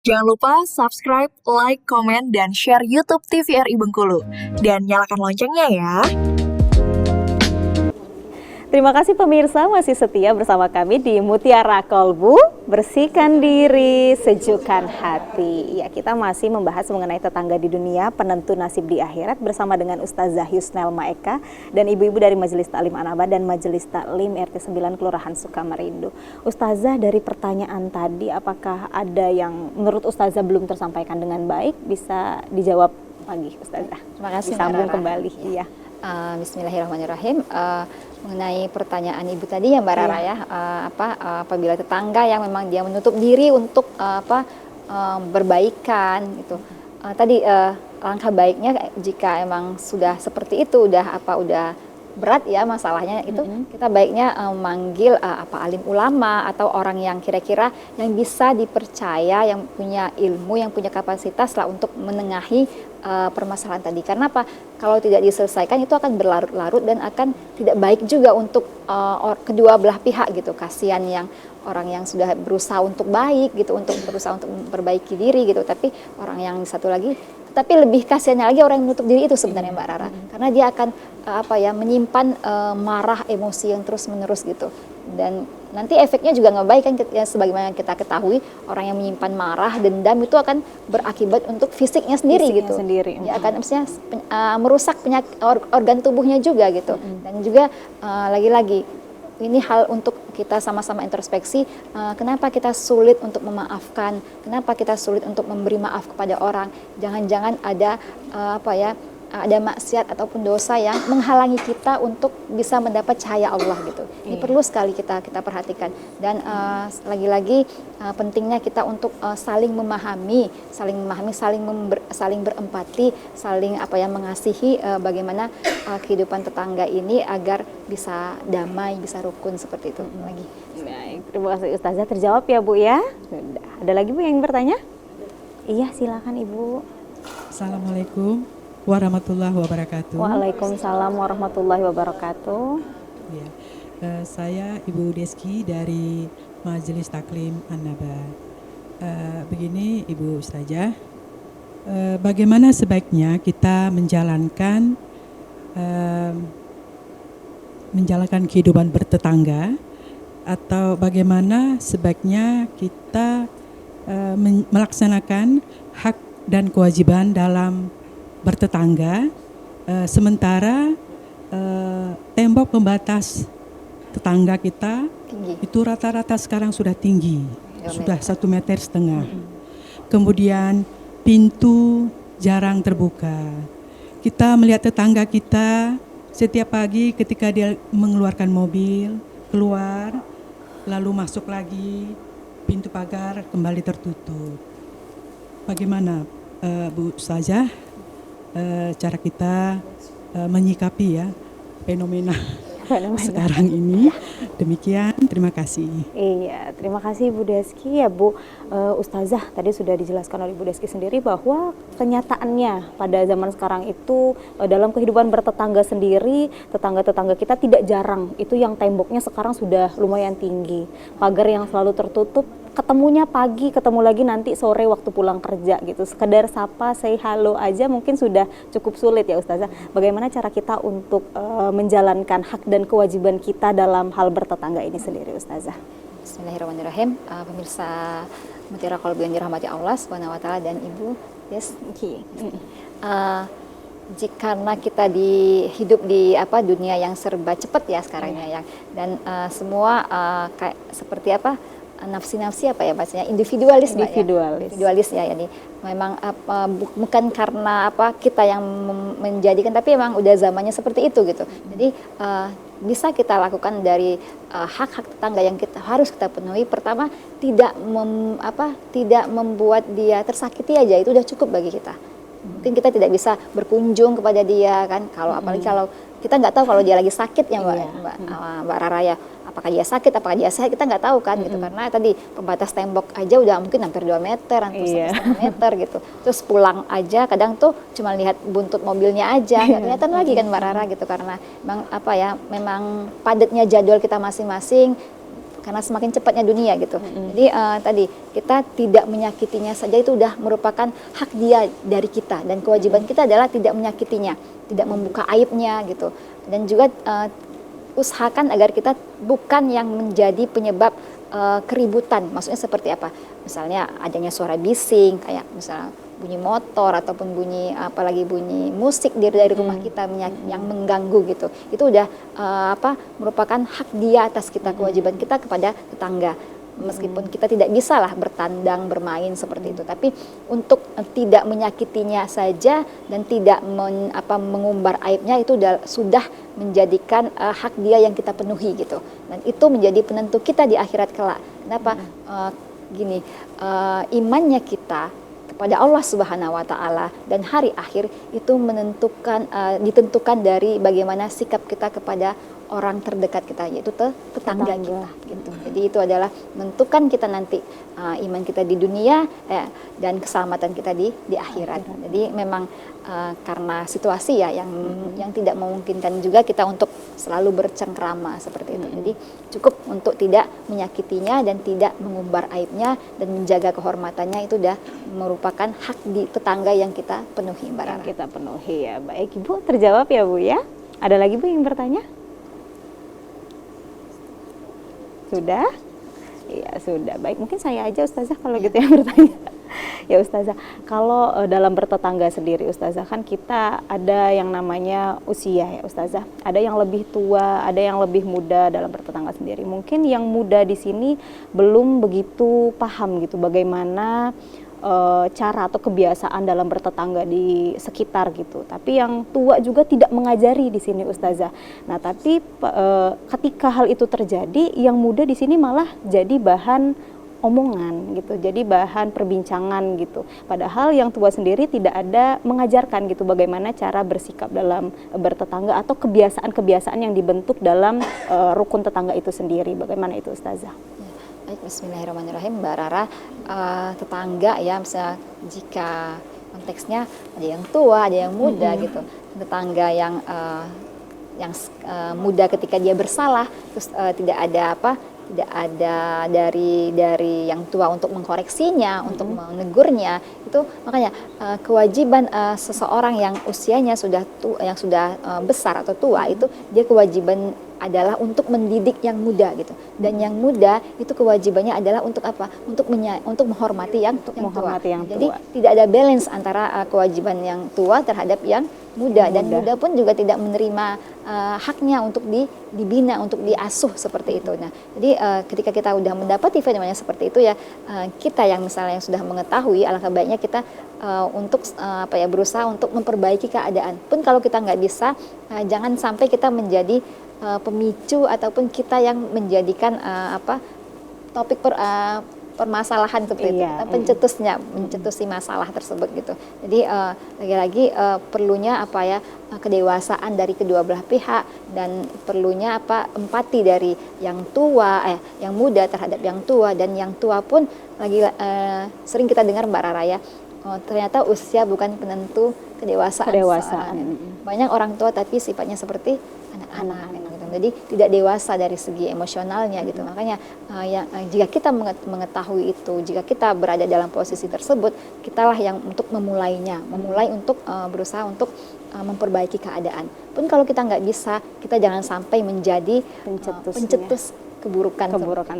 Jangan lupa subscribe, like, komen, dan share YouTube TVRI Bengkulu. Dan nyalakan loncengnya ya. Terima kasih pemirsa masih setia bersama kami di Mutiara Kolbu, bersihkan diri, sejukkan hati. Ya, kita masih membahas mengenai tetangga di dunia, penentu nasib di akhirat bersama dengan Ustazah Yusnel Maeka dan ibu-ibu dari Majelis Taklim An-Naba dan Majelis Taklim RT 9 Kelurahan Sukamerindu. Ustazah, dari pertanyaan tadi, apakah ada yang menurut Ustazah belum tersampaikan dengan baik? Bisa dijawab lagi, Ustazah. Terima kasih, disambung Mbak Rara. kembali. Iya. Bismillahirrahmanirrahim. Mengenai pertanyaan Ibu tadi ya Mbak Rara ya, apabila tetangga yang memang dia menutup diri untuk berbaikan gitu. Tadi langkah baiknya jika emang sudah seperti itu, udah berat ya masalahnya itu, kita baiknya manggil alim ulama atau orang yang kira-kira yang bisa dipercaya, yang punya ilmu, yang punya kapasitas lah untuk menengahi permasalahan tadi. Karena apa? Kalau tidak diselesaikan itu akan berlarut-larut dan akan tidak baik juga untuk kedua belah pihak gitu. Kasihan yang orang yang sudah berusaha untuk baik gitu, untuk berusaha untuk memperbaiki diri gitu, tapi orang yang satu lagi, tapi lebih kasihannya lagi orang yang menutup diri itu sebenarnya Mbak Rara, karena dia akan menyimpan marah, emosi yang terus-menerus gitu, dan nanti efeknya juga nggak baik kan ya, sebagaimana kita ketahui orang yang menyimpan marah, dendam itu akan berakibat untuk fisiknya sendiri gitu. Ya akan maksudnya merusak organ tubuhnya juga gitu. Dan juga lagi-lagi ini hal untuk kita sama-sama introspeksi, kenapa kita sulit untuk memaafkan, kenapa kita sulit untuk memberi maaf kepada orang. Jangan-jangan ada ada maksiat ataupun dosa yang menghalangi kita untuk bisa mendapat cahaya Allah gitu. Ini perlu sekali kita perhatikan. Dan lagi-lagi pentingnya kita untuk saling memahami, saling berempati, saling mengasihi bagaimana kehidupan tetangga ini agar bisa damai, bisa rukun seperti itu lagi. Baik, terima kasih Ustazah, terjawab ya Bu ya. Sudah. Ada lagi Bu yang bertanya? Iya, silakan Ibu. Assalamualaikum warahmatullahi wabarakatuh. Waalaikumsalam warahmatullahi wabarakatuh. Ya, saya Ibu Deski dari Majelis Taklim An-Naba. Begini Ibu Ustazah, bagaimana sebaiknya kita menjalankan kehidupan bertetangga, atau bagaimana sebaiknya kita melaksanakan hak dan kewajiban dalam bertetangga, sementara tembok pembatas tetangga kita tinggi. Itu rata-rata sekarang sudah tinggi, sudah 1,5 meter. Kemudian pintu jarang terbuka. Kita melihat tetangga kita setiap pagi ketika dia mengeluarkan mobil, keluar, lalu masuk lagi, pintu pagar kembali tertutup. Bagaimana Bu Ustazah cara kita menyikapi ya fenomena sekarang ini? Demikian, terima kasih. Iya, terima kasih Bu Deski ya Bu. Ustazah, tadi sudah dijelaskan oleh Bu Deski sendiri bahwa kenyataannya pada zaman sekarang itu dalam kehidupan bertetangga sendiri, tetangga-tetangga kita tidak jarang itu yang temboknya sekarang sudah lumayan tinggi, pagar yang selalu tertutup, ketemunya pagi, ketemu lagi nanti sore waktu pulang kerja gitu. Sekedar sapa, say halo aja mungkin sudah cukup sulit ya Ustazah. Bagaimana cara kita untuk menjalankan hak dan kewajiban kita dalam hal bertetangga ini sendiri Ustazah? Bismillahirrahmanirrahim. Pemirsa Mutiara Kolbu yang dirahmati Allah Subhanahu wa taala dan Ibu Des. Karena kita hidup di dunia yang serba cepat ya sekarang ya, dan semua kayak seperti nafsi-nafsi bacanya individualis ya, ini memang bukan karena kita yang menjadikan, tapi memang udah zamannya seperti itu gitu. Jadi bisa kita lakukan dari hak-hak tetangga yang harus kita penuhi. Pertama, tidak membuat dia tersakiti aja, itu udah cukup bagi kita. Mungkin kita tidak bisa berkunjung kepada dia kan, apalagi kalau kita nggak tahu kalau dia lagi sakit ya Mbak Rara ya, apakah dia sakit, apakah dia sehat, kita nggak tahu kan gitu, karena tadi pembatas tembok aja udah mungkin hampir 2 meter, hampir 1,5 meter gitu. Terus pulang aja kadang tuh cuma lihat buntut mobilnya aja, nggak kelihatan lagi kan Mbak Rara gitu, karena memang memang padatnya jadwal kita masing-masing. karena semakin cepatnya dunia gitu. Jadi tadi kita tidak menyakitinya saja itu udah merupakan hak dia dari kita, dan kewajiban kita adalah tidak menyakitinya, tidak membuka aibnya gitu. Dan juga usahakan agar kita bukan yang menjadi penyebab keributan. Maksudnya seperti apa? Misalnya adanya suara bising, kayak misalnya bunyi motor ataupun bunyi apalagi bunyi musik dari rumah kita yang mengganggu gitu. Itu udah merupakan hak dia atas kita, kewajiban kita kepada tetangga. Meskipun kita tidak bisa lah bertandang, bermain seperti itu, tapi untuk tidak menyakitinya saja dan tidak mengumbar aibnya itu sudah menjadikan hak dia yang kita penuhi gitu. Dan itu menjadi penentu kita di akhirat kelak. Kenapa? Imannya kita kepada Allah Subhanahu wa taala dan hari akhir itu ditentukan dari bagaimana sikap kita kepada orang terdekat kita, yaitu tetangga kita gitu. Jadi itu adalah menentukan kita nanti iman kita di dunia dan keselamatan kita di akhirat. Jadi memang karena situasi ya yang tidak memungkinkan juga kita untuk selalu bercengkrama seperti itu. Jadi cukup untuk tidak menyakitinya dan tidak mengumbar aibnya dan menjaga kehormatannya, itu udah merupakan hak di tetangga yang kita penuhi, Mbak Rara. Yang kita penuhi ya. Baik Ibu, terjawab ya Bu ya. Ada lagi Bu yang bertanya? Sudah? Iya sudah. Baik, mungkin saya aja Ustazah kalau gitu yang bertanya. Ya Ustazah, kalau dalam bertetangga sendiri Ustazah, kan kita ada yang namanya usia ya Ustazah. Ada yang lebih tua, ada yang lebih muda dalam bertetangga sendiri. Mungkin yang muda di sini belum begitu paham gitu bagaimana cara atau kebiasaan dalam bertetangga di sekitar gitu. Tapi yang tua juga tidak mengajari di sini Ustazah. Nah, tapi ketika hal itu terjadi, yang muda di sini malah jadi bahan omongan gitu, jadi bahan perbincangan gitu. Padahal yang tua sendiri tidak ada mengajarkan gitu bagaimana cara bersikap dalam bertetangga atau kebiasaan-kebiasaan yang dibentuk dalam rukun tetangga itu sendiri. Bagaimana itu Ustazah? Baik, bismillahirrahmanirrahim, Mbak Rara. Tetangga ya, misalnya jika konteksnya ada yang tua, ada yang muda gitu. Tetangga yang muda ketika dia bersalah, terus tidak ada dari yang tua untuk mengkoreksinya, untuk menegurnya. Itu makanya kewajiban seseorang yang usianya sudah besar atau tua, itu dia kewajiban adalah untuk mendidik yang muda gitu. Dan yang muda itu kewajibannya adalah untuk apa? Untuk menghormati yang tua. Jadi tidak ada balance antara kewajiban yang tua terhadap yang muda. Dan muda pun juga tidak menerima haknya untuk dibina, untuk diasuh seperti itu. Nah, jadi ketika kita udah mendapati fenomena seperti itu ya, kita yang misalnya yang sudah mengetahui, alangkah baiknya kita untuk berusaha untuk memperbaiki keadaan. Pun kalau kita nggak bisa, jangan sampai kita menjadi pemicu ataupun kita yang menjadikan topik permasalahan seperti itu, mencetusi masalah tersebut gitu. Jadi lagi-lagi perlunya kedewasaan dari kedua belah pihak, dan perlunya empati dari yang tua, yang muda terhadap yang tua, dan yang tua pun sering kita dengar Mbak Rara ya, ternyata usia bukan penentu kedewasaan. Banyak orang tua tapi sifatnya seperti anak-anak gitu. Jadi tidak dewasa dari segi emosionalnya gitu. Makanya jika kita mengetahui itu, jika kita berada dalam posisi tersebut, kitalah yang untuk memulai untuk berusaha untuk memperbaiki keadaan. Pun kalau kita nggak bisa, kita jangan sampai menjadi pencetus keburukan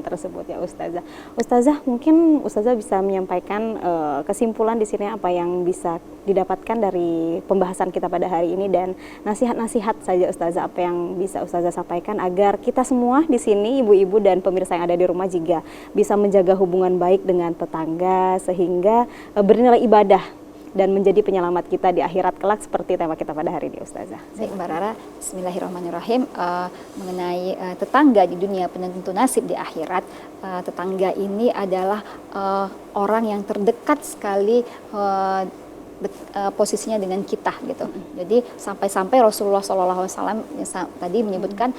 tersebut ya Ustazah. Ustazah, mungkin Ustazah bisa menyampaikan kesimpulan di sini apa yang bisa didapatkan dari pembahasan kita pada hari ini, dan nasihat-nasihat saja Ustazah, apa yang bisa Ustazah sampaikan agar kita semua di sini, ibu-ibu dan pemirsa yang ada di rumah, juga bisa menjaga hubungan baik dengan tetangga sehingga bernilai ibadah dan menjadi penyelamat kita di akhirat kelak seperti tema kita pada hari ini Ustazah. Baik Mbak Rara, bismillahirrahmanirrahim. Mengenai tetangga di dunia penentu nasib di akhirat, tetangga ini adalah orang yang terdekat sekali posisinya dengan kita gitu. Jadi sampai-sampai Rasulullah SAW tadi menyebutkan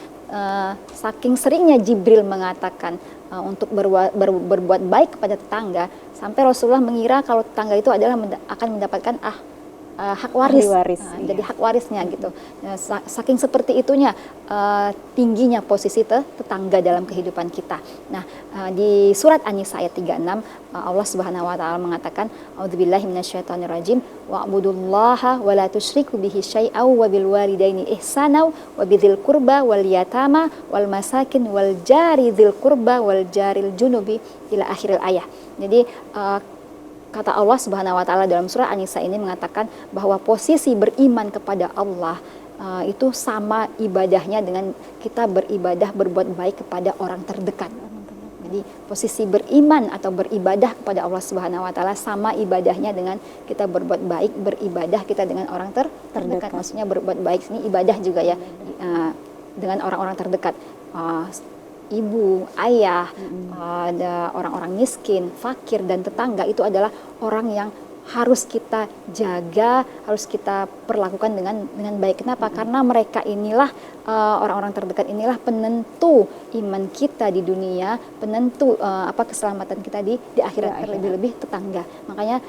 saking seringnya Jibril mengatakan untuk berbuat baik kepada tetangga, sampai Rasulullah mengira kalau tetangga itu akan mendapatkan hak waris, Ahli waris, jadi hak warisnya gitu. Saking seperti itunya tingginya posisi tetangga dalam kehidupan kita. Nah, di surat An-Nisa ayat 36 Allah Subhanahu wa taala mengatakan a'udzubillahi minasyaitonirrajim wa'budullaha wa la tusyriku bihi syai'aw wa bil walidaini ihsana wa bidzil qurba wal yatama wal masakin wal jari dzil qurba wal jaril junubi ila akhiril ayat. Jadi kata Allah Subhanahu wa taala dalam surah An-Nisa ini mengatakan bahwa posisi beriman kepada Allah itu sama ibadahnya dengan kita beribadah berbuat baik kepada orang terdekat. Jadi posisi beriman atau beribadah kepada Allah Subhanahu wa taala sama ibadahnya dengan kita berbuat baik, beribadah kita dengan orang terdekat. Maksudnya berbuat baik ini ibadah juga ya, dengan orang-orang terdekat. Ibu, ayah, ada orang-orang miskin, fakir dan tetangga itu adalah orang yang harus kita jaga, harus kita perlakukan dengan baik. Kenapa? Karena mereka inilah orang-orang terdekat inilah penentu iman kita di dunia, penentu keselamatan kita di akhirat, terlebih-lebih tetangga. Makanya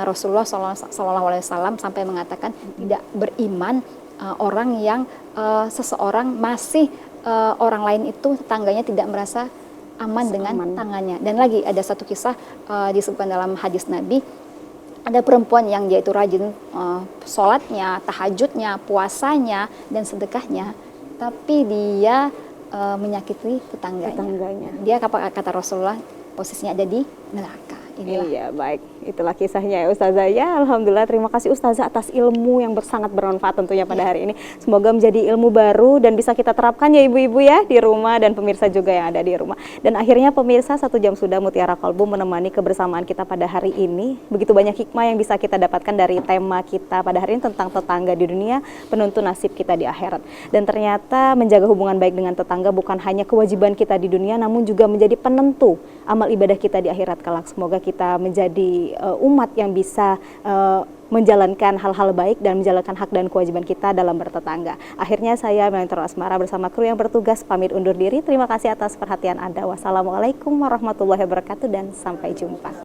Rasulullah SAW sampai mengatakan tidak beriman orang yang seseorang masih orang lain itu tetangganya tidak merasa aman dengan tangannya. Dan lagi ada satu kisah disebutkan dalam hadis Nabi, ada perempuan yang dia itu rajin sholatnya, tahajudnya, puasanya dan sedekahnya, tapi dia menyakiti tetangganya. Dia kata Rasulullah posisinya ada di neraka. Inilah. Iya, baik. Itulah kisahnya ya Ustazah. Ya, alhamdulillah, terima kasih Ustazah atas ilmu yang sangat bermanfaat tentunya pada hari ini. Semoga menjadi ilmu baru dan bisa kita terapkan ya ibu-ibu ya di rumah dan pemirsa juga yang ada di rumah. Dan akhirnya pemirsa, 1 jam sudah Mutiara Kolbu menemani kebersamaan kita pada hari ini. Begitu banyak hikmah yang bisa kita dapatkan dari tema kita pada hari ini tentang tetangga di dunia, penentu nasib kita di akhirat. Dan ternyata menjaga hubungan baik dengan tetangga bukan hanya kewajiban kita di dunia, namun juga menjadi penentu amal ibadah kita di akhirat kelak. Semoga kita menjadi umat yang bisa menjalankan hal-hal baik dan menjalankan hak dan kewajiban kita dalam bertetangga. Akhirnya saya Melantor Asmara bersama kru yang bertugas pamit undur diri. Terima kasih atas perhatian Anda. Wassalamualaikum warahmatullahi wabarakatuh dan sampai jumpa.